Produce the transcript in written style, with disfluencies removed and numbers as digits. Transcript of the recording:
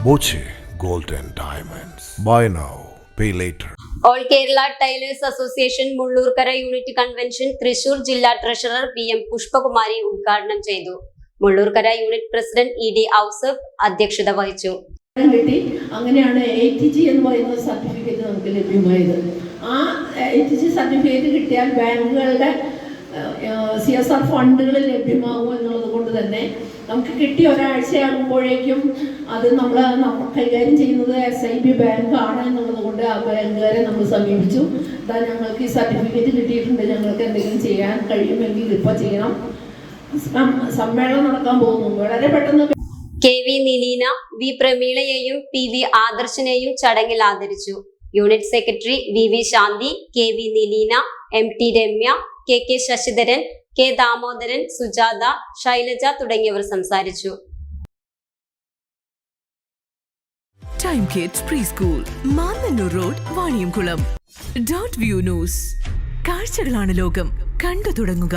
Boche Gold and Diamonds. Buy now, pay later. All Kerala Tailors Association Mullurkara unit convention Thrissur ജില്ലാ treasurer PM Pushpakumari ഉദ്ഘാടനം ചെയ്തു. Mullurkara unit president ED Ausaf അധ്യക്ഷത വഹിച്ചു. അങ്ങനെയാണ് ATG എന്ന് പറയുന്ന സർട്ടിഫിക്കറ്റ് നമുക്ക് ലഭ്യമായത്. ആ ATG സർട്ടിഫിക്കറ്റ് കിട്ടിയാൽ ബാങ്കുകളുടെ CSR ഫണ്ടുകൾ ലഭ്യമാകും എന്നുള്ളത് കൊണ്ട് തന്നെ നമുക്ക് കിട്ടിയ ഒരാഴ്ചയാകുമ്പോഴേക്കും അത് നമ്മൾ കൈകാര്യം ചെയ്യുന്നത് SIB ബാങ്ക് ആണ് എന്നുള്ളത് കൊണ്ട് ആ ബാങ്കുകാരെ നമ്മൾ സമീപിച്ചു. ഇതാ ഞങ്ങൾക്ക് ഈ സർട്ടിഫിക്കറ്റ് കിട്ടിയിട്ടുണ്ട്, ഞങ്ങൾക്ക് എന്തെങ്കിലും ചെയ്യാൻ കഴിയുമെങ്കിൽ ഇപ്പോൾ ചെയ്യണം. സമ്മേളനം നടക്കാൻ പോകുന്നു. വളരെ പെട്ടെന്ന് KV നിലീന, V പ്രമീളയെയും PV ആദർശിനെയും ചടങ്ങിൽ ആദരിച്ചു. യൂണിറ്റ് സെക്രട്ടറി VV ശാന്തി, KV Nileena, MT Ramya, KK Sasidharan, K Damodaran, Sujatha, Shailaja തുടങ്ങിയവർ സംസാരിച്ചു. Time kids pre school, Mannannur road, Vaniyamkulam. .view news. കാഴ്ചകളാണ് ലോകം, കണ്ടു തുടങ്ങുക.